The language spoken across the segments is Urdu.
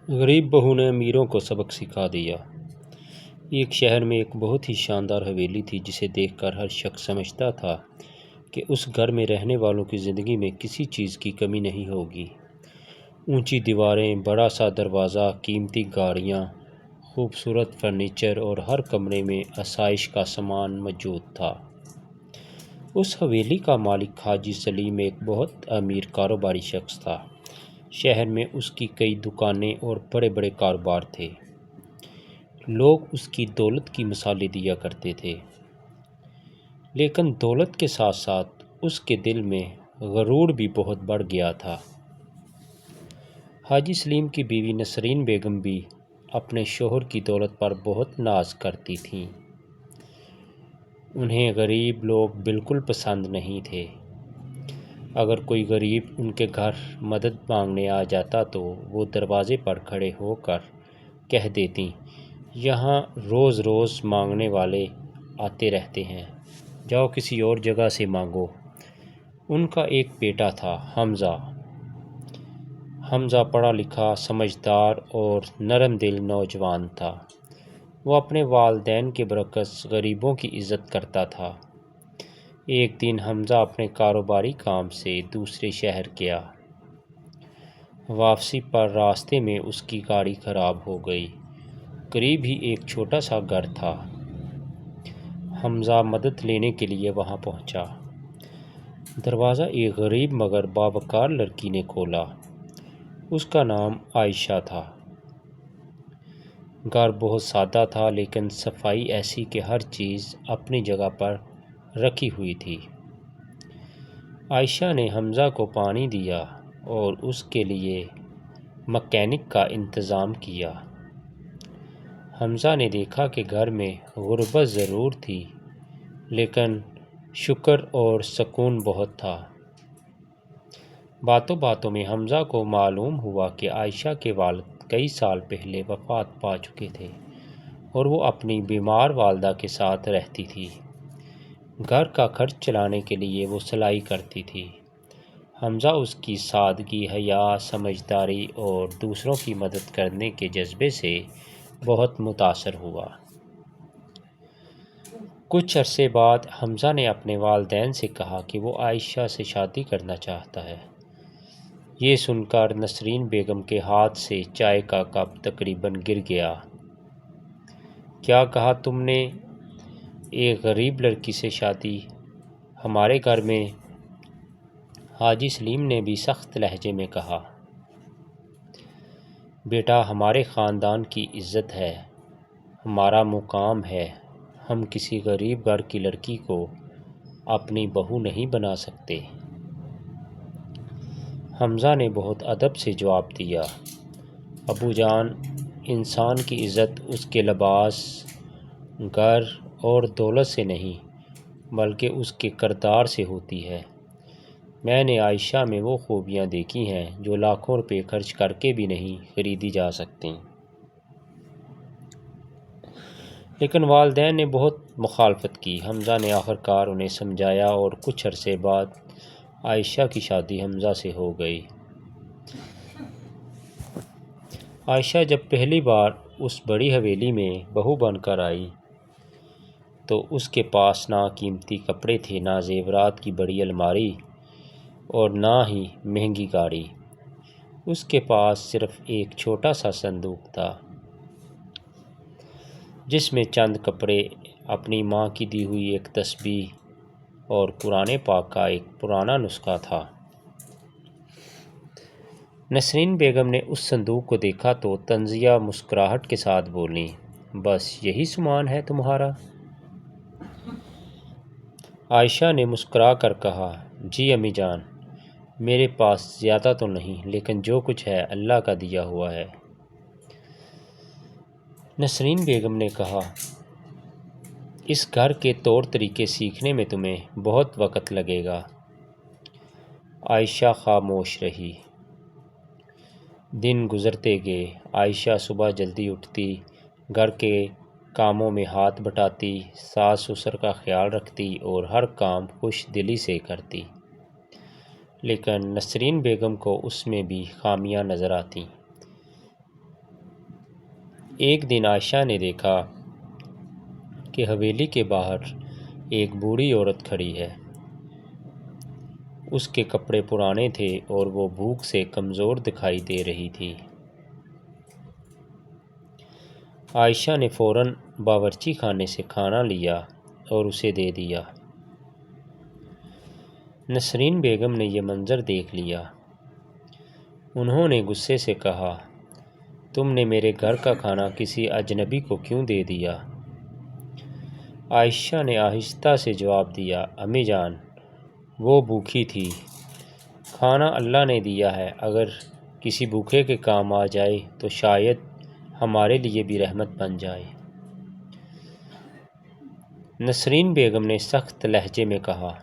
غریب بہو نے امیروں کو سبق سکھا دیا۔ ایک شہر میں ایک بہت ہی شاندار حویلی تھی جسے دیکھ کر ہر شخص سمجھتا تھا کہ اس گھر میں رہنے والوں کی زندگی میں کسی چیز کی کمی نہیں ہوگی۔ اونچی دیواریں، بڑا سا دروازہ، قیمتی گاڑیاں، خوبصورت فرنیچر اور ہر کمرے میں آسائش کا سامان موجود تھا۔ اس حویلی کا مالک حاجی سلیم ایک بہت امیر کاروباری شخص تھا۔ شہر میں اس کی کئی دکانیں اور بڑے بڑے کاروبار تھے۔ لوگ اس کی دولت کی مثالیں دیا کرتے تھے، لیکن دولت کے ساتھ ساتھ اس کے دل میں غرور بھی بہت بڑھ گیا تھا۔ حاجی سلیم کی بیوی نسرین بیگم بھی اپنے شوہر کی دولت پر بہت ناز کرتی تھیں۔ انہیں غریب لوگ بالکل پسند نہیں تھے۔ اگر کوئی غریب ان کے گھر مدد مانگنے آ جاتا تو وہ دروازے پر کھڑے ہو کر کہہ دیتیں، یہاں روز روز مانگنے والے آتے رہتے ہیں، جاؤ کسی اور جگہ سے مانگو۔ ان کا ایک بیٹا تھا، حمزہ۔ حمزہ پڑھا لکھا، سمجھدار اور نرم دل نوجوان تھا۔ وہ اپنے والدین کے برعکس غریبوں کی عزت کرتا تھا۔ ایک دن حمزہ اپنے کاروباری کام سے دوسرے شہر گیا۔ واپسی پر راستے میں اس کی گاڑی خراب ہو گئی۔ قریب ہی ایک چھوٹا سا گھر تھا۔ حمزہ مدد لینے کے لیے وہاں پہنچا۔ دروازہ ایک غریب مگر باوقار لڑکی نے کھولا۔ اس کا نام عائشہ تھا۔ گھر بہت سادہ تھا لیکن صفائی ایسی کہ ہر چیز اپنی جگہ پر رکھی ہوئی تھی۔ عائشہ نے حمزہ کو پانی دیا اور اس کے لیے مکینک کا انتظام کیا۔ حمزہ نے دیکھا کہ گھر میں غربت ضرور تھی لیکن شکر اور سکون بہت تھا۔ باتوں باتوں میں حمزہ کو معلوم ہوا کہ عائشہ کے والد کئی سال پہلے وفات پا چکے تھے اور وہ اپنی بیمار والدہ کے ساتھ رہتی تھی۔ گھر کا خرچ چلانے کے لیے وہ سلائی کرتی تھی۔ حمزہ اس کی سادگی، حیا، سمجھداری اور دوسروں کی مدد کرنے کے جذبے سے بہت متاثر ہوا۔ کچھ عرصے بعد حمزہ نے اپنے والدین سے کہا کہ وہ عائشہ سے شادی کرنا چاہتا ہے۔ یہ سن کر نسرین بیگم کے ہاتھ سے چائے کا کپ تقریباً گر گیا۔ کیا کہا تم نے؟ ایک غریب لڑکی سے شادی ہمارے گھر میں؟ حاجی سلیم نے بھی سخت لہجے میں کہا۔ بیٹا، ہمارے خاندان کی عزت ہے، ہمارا مقام ہے، ہم کسی غریب گھر کی لڑکی کو اپنی بہو نہیں بنا سکتے۔ حمزہ نے بہت ادب سے جواب دیا، ابو جان، انسان کی عزت اس کے لباس، گھر اور دولت سے نہیں بلکہ اس کے کردار سے ہوتی ہے۔ میں نے عائشہ میں وہ خوبیاں دیکھی ہیں جو لاکھوں روپے خرچ کر کے بھی نہیں خریدی جا سکتیں۔ لیکن والدین نے بہت مخالفت کی۔ حمزہ نے آخرکار انہیں سمجھایا اور کچھ عرصے بعد عائشہ کی شادی حمزہ سے ہو گئی۔ عائشہ جب پہلی بار اس بڑی حویلی میں بہو بن کر آئی تو اس کے پاس نہ قیمتی کپڑے تھے، نہ زیورات کی بڑی الماری اور نہ ہی مہنگی گاڑی۔ اس کے پاس صرف ایک چھوٹا سا صندوق تھا جس میں چند کپڑے، اپنی ماں کی دی ہوئی ایک تسبیح اور قرآن پاک کا ایک پرانا نسخہ تھا۔ نسرین بیگم نے اس صندوق کو دیکھا تو طنزیہ مسکراہٹ کے ساتھ بولیں، بس یہی سامان ہے تمہارا؟ عائشہ نے مسکرا کر کہا، جی امی جان، میرے پاس زیادہ تو نہیں لیکن جو کچھ ہے اللہ کا دیا ہوا ہے۔ نسرین بیگم نے کہا، اس گھر کے طور طریقے سیکھنے میں تمہیں بہت وقت لگے گا۔ عائشہ خاموش رہی۔ دن گزرتے گئے۔ عائشہ صبح جلدی اٹھتی، گھر کے کاموں میں ہاتھ بٹاتی، ساس سسر کا خیال رکھتی اور ہر کام خوش دلی سے کرتی، لیکن نسرین بیگم کو اس میں بھی خامیاں نظر آتیں۔ ایک دن عائشہ نے دیکھا کہ حویلی کے باہر ایک بوڑھی عورت کھڑی ہے۔ اس کے کپڑے پرانے تھے اور وہ بھوک سے کمزور دکھائی دے رہی تھی۔ عائشہ نے فوراً باورچی خانے سے کھانا لیا اور اسے دے دیا۔ نسرین بیگم نے یہ منظر دیکھ لیا۔ انہوں نے غصے سے کہا، تم نے میرے گھر کا کھانا کسی اجنبی کو کیوں دے دیا؟ عائشہ نے آہستہ سے جواب دیا، امی جان، وہ بھوکی تھی۔ کھانا اللہ نے دیا ہے، اگر کسی بھوکے کے کام آ جائے تو شاید ہمارے لیے بھی رحمت بن جائے۔ نسرین بیگم نے سخت لہجے میں کہا،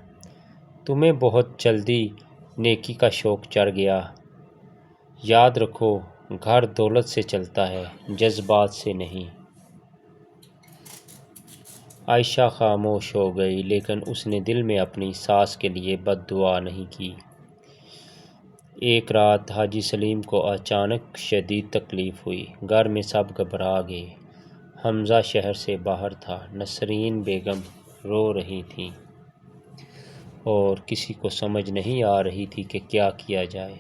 تمہیں بہت جلدی نیکی کا شوق چڑھ گیا۔ یاد رکھو، گھر دولت سے چلتا ہے، جذبات سے نہیں۔ عائشہ خاموش ہو گئی، لیکن اس نے دل میں اپنی ساس کے لیے بد دعا نہیں کی۔ ایک رات حاجی سلیم کو اچانک شدید تکلیف ہوئی۔ گھر میں سب گھبرا گئے۔ حمزہ شہر سے باہر تھا، نسرین بیگم رو رہی تھیں اور کسی کو سمجھ نہیں آ رہی تھی کہ کیا کیا جائے۔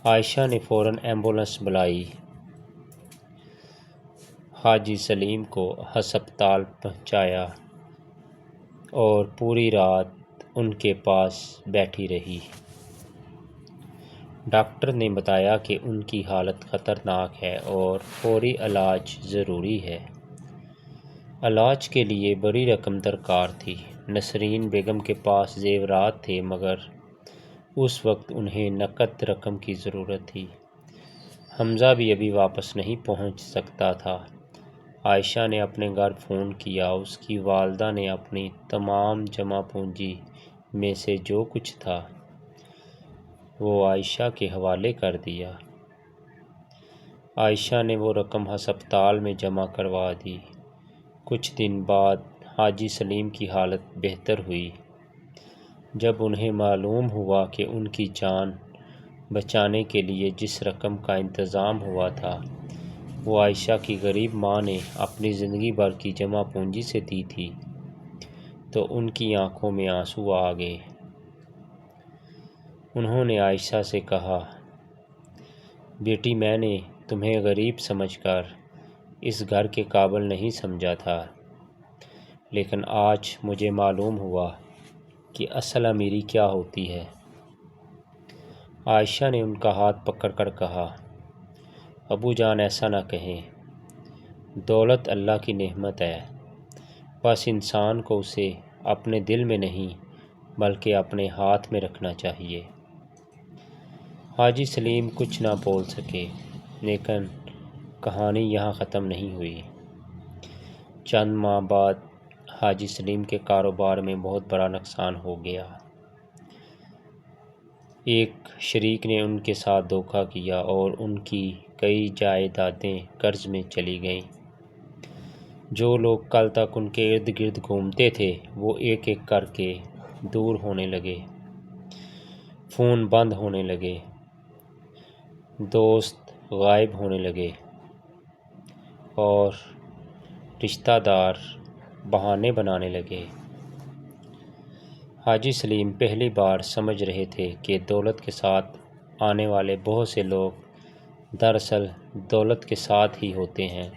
عائشہ نے فوراً ایمبولینس بلائی، حاجی سلیم کو ہسپتال پہنچایا اور پوری رات ان کے پاس بیٹھی رہی۔ ڈاکٹر نے بتایا کہ ان کی حالت خطرناک ہے اور فوری علاج ضروری ہے۔ علاج کے لیے بڑی رقم درکار تھی۔ نسرین بیگم کے پاس زیورات تھے، مگر اس وقت انہیں نقد رقم کی ضرورت تھی۔ حمزہ بھی ابھی واپس نہیں پہنچ سکتا تھا۔ عائشہ نے اپنے گھر فون کیا۔ اس کی والدہ نے اپنی تمام جمع پونجی میں سے جو کچھ تھا وہ عائشہ کے حوالے کر دیا۔ عائشہ نے وہ رقم ہسپتال میں جمع کروا دی۔ کچھ دن بعد حاجی سلیم کی حالت بہتر ہوئی۔ جب انہیں معلوم ہوا کہ ان کی جان بچانے کے لیے جس رقم کا انتظام ہوا تھا وہ عائشہ کی غریب ماں نے اپنی زندگی بھر کی جمع پونجی سے دی تھی، تو ان کی آنکھوں میں آنسو آ گئے۔ انہوں نے عائشہ سے کہا، بیٹی، میں نے تمہیں غریب سمجھ کر اس گھر کے قابل نہیں سمجھا تھا، لیکن آج مجھے معلوم ہوا کہ اصل امیری کیا ہوتی ہے۔ عائشہ نے ان کا ہاتھ پکڑ کر کہا، ابو جان ایسا نہ کہیں، دولت اللہ کی نعمت ہے، بس انسان کو اسے اپنے دل میں نہیں بلکہ اپنے ہاتھ میں رکھنا چاہیے۔ حاجی سلیم کچھ نہ بول سکے، لیکن کہانی یہاں ختم نہیں ہوئی۔ چند ماہ بعد حاجی سلیم کے کاروبار میں بہت بڑا نقصان ہو گیا۔ ایک شریک نے ان کے ساتھ دھوکہ کیا اور ان کی کئی جائیدادیں قرض میں چلی گئیں۔ جو لوگ کل تک ان کے ارد گرد گھومتے تھے وہ ایک ایک کر کے دور ہونے لگے، فون بند ہونے لگے، دوست غائب ہونے لگے اور رشتہ دار بہانے بنانے لگے۔ حاجی سلیم پہلی بار سمجھ رہے تھے کہ دولت کے ساتھ آنے والے بہت سے لوگ دراصل دولت کے ساتھ ہی ہوتے ہیں۔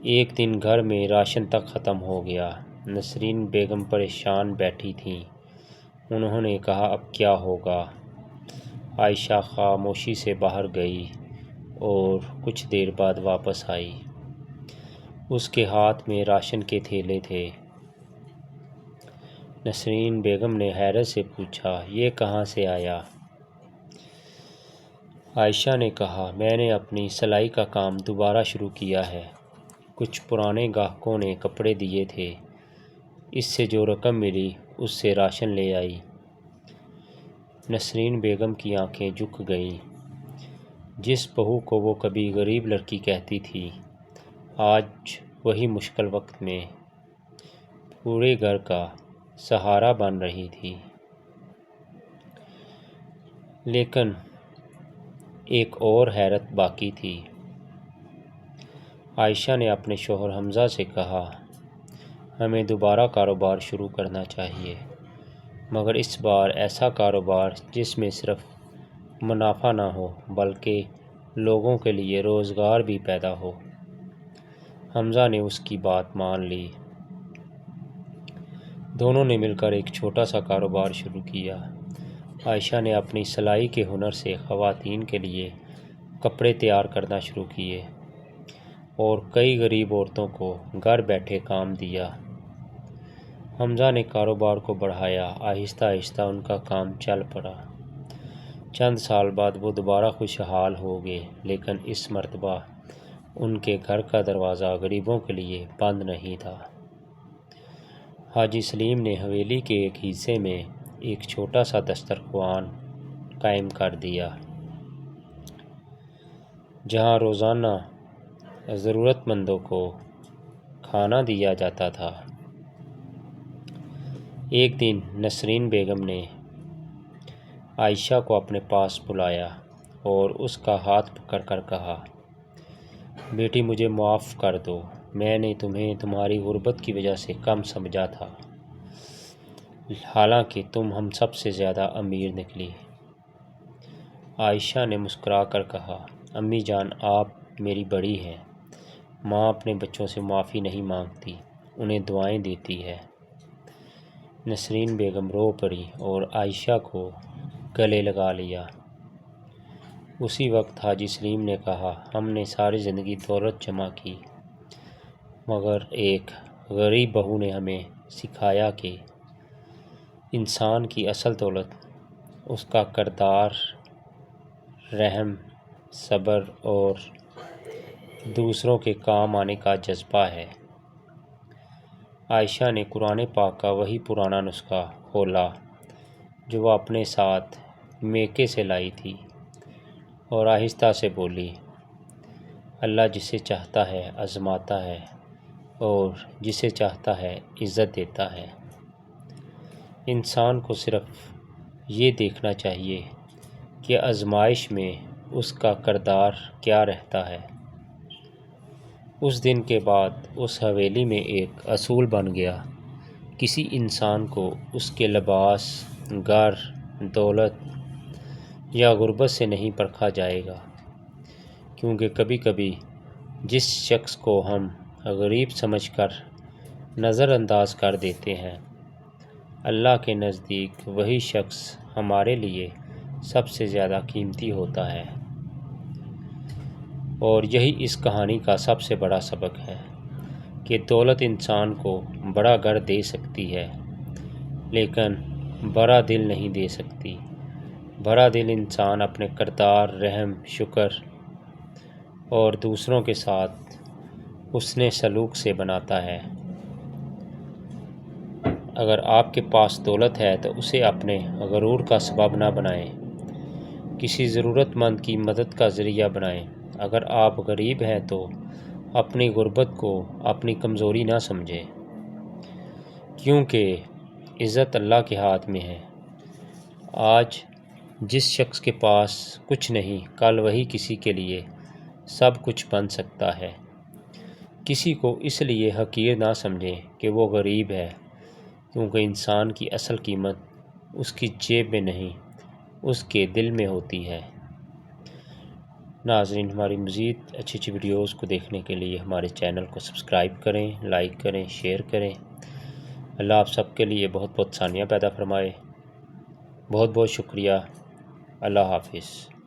ایک دن گھر میں راشن تک ختم ہو گیا۔ نسرین بیگم پریشان بیٹھی تھیں۔ انہوں نے کہا، اب کیا ہوگا؟ عائشہ خاموشی سے باہر گئی اور کچھ دیر بعد واپس آئی۔ اس کے ہاتھ میں راشن کے تھیلے تھے۔ نسرین بیگم نے حیرت سے پوچھا، یہ کہاں سے آیا؟ عائشہ نے کہا، میں نے اپنی سلائی کا کام دوبارہ شروع کیا ہے۔ کچھ پرانے گاہکوں نے کپڑے دیے تھے، اس سے جو رقم ملی اس سے راشن لے آئی۔ نسرین بیگم کی آنکھیں جھک گئیں۔ جس بہو کو وہ کبھی غریب لڑکی کہتی تھی، آج وہی مشکل وقت میں پورے گھر کا سہارا بن رہی تھی۔ لیکن ایک اور حیرت باقی تھی۔ عائشہ نے اپنے شوہر حمزہ سے کہا، ہمیں دوبارہ کاروبار شروع کرنا چاہیے، مگر اس بار ایسا کاروبار جس میں صرف منافع نہ ہو بلکہ لوگوں کے لیے روزگار بھی پیدا ہو۔ حمزہ نے اس کی بات مان لی۔ دونوں نے مل کر ایک چھوٹا سا کاروبار شروع کیا۔ عائشہ نے اپنی سلائی کے ہنر سے خواتین کے لیے کپڑے تیار کرنا شروع کیے اور کئی غریب عورتوں کو گھر بیٹھے کام دیا۔ حمزہ نے کاروبار کو بڑھایا۔ آہستہ آہستہ ان کا کام چل پڑا۔ چند سال بعد وہ دوبارہ خوشحال ہو گئے، لیکن اس مرتبہ ان کے گھر کا دروازہ غریبوں کے لیے بند نہیں تھا۔ حاجی سلیم نے حویلی کے ایک حصے میں ایک چھوٹا سا دسترخوان قائم کر دیا، جہاں روزانہ ضرورت مندوں کو کھانا دیا جاتا تھا۔ ایک دن نسرین بیگم نے عائشہ کو اپنے پاس بلایا اور اس کا ہاتھ پکڑ کر کہا، بیٹی مجھے معاف کر دو، میں نے تمہیں تمہاری غربت کی وجہ سے کم سمجھا تھا، حالانکہ تم ہم سب سے زیادہ امیر نکلی۔ عائشہ نے مسکرا کر کہا، امی جان آپ میری بڑی ہیں، ماں اپنے بچوں سے معافی نہیں مانگتی، انہیں دعائیں دیتی ہے۔ نسرین بیگم رو پڑی اور عائشہ کو گلے لگا لیا۔ اسی وقت حاجی سلیم نے کہا، ہم نے ساری زندگی دولت جمع کی، مگر ایک غریب بہو نے ہمیں سکھایا کہ انسان کی اصل دولت اس کا کردار، رحم، صبر اور دوسروں کے کام آنے کا جذبہ ہے۔ عائشہ نے قرآن پاک کا وہی پرانا نسخہ کھولا جو وہ اپنے ساتھ میکے سے لائی تھی، اور آہستہ سے بولی، اللہ جسے چاہتا ہے آزماتا ہے اور جسے چاہتا ہے عزت دیتا ہے۔ انسان کو صرف یہ دیکھنا چاہیے کہ آزمائش میں اس کا کردار کیا رہتا ہے۔ اس دن کے بعد اس حویلی میں ایک اصول بن گیا، کسی انسان کو اس کے لباس، گھر، دولت یا غربت سے نہیں پرکھا جائے گا، کیونکہ کبھی کبھی جس شخص کو ہم غریب سمجھ کر نظر انداز کر دیتے ہیں، اللہ کے نزدیک وہی شخص ہمارے لیے سب سے زیادہ قیمتی ہوتا ہے۔ اور یہی اس کہانی کا سب سے بڑا سبق ہے کہ دولت انسان کو بڑا گھر دے سکتی ہے، لیکن بڑا دل نہیں دے سکتی۔ بڑا دل انسان اپنے کردار، رحم، شکر اور دوسروں کے ساتھ حسن سلوک سے بناتا ہے۔ اگر آپ کے پاس دولت ہے تو اسے اپنے غرور کا سبب نہ بنائیں، کسی ضرورت مند کی مدد کا ذریعہ بنائیں۔ اگر آپ غریب ہیں تو اپنی غربت کو اپنی کمزوری نہ سمجھیں، کیونکہ عزت اللہ کے ہاتھ میں ہے۔ آج جس شخص کے پاس کچھ نہیں، کل وہی کسی کے لیے سب کچھ بن سکتا ہے۔ کسی کو اس لیے حقیر نہ سمجھیں کہ وہ غریب ہے، کیونکہ انسان کی اصل قیمت اس کی جیب میں نہیں، اس کے دل میں ہوتی ہے۔ ناظرین، ہماری مزید اچھی اچھی ویڈیوز کو دیکھنے کے لیے ہمارے چینل کو سبسکرائب کریں، لائک کریں، شیئر کریں۔ اللہ آپ سب کے لیے بہت بہت ثانیہ پیدا فرمائے۔ بہت بہت شکریہ۔ اللہ حافظ۔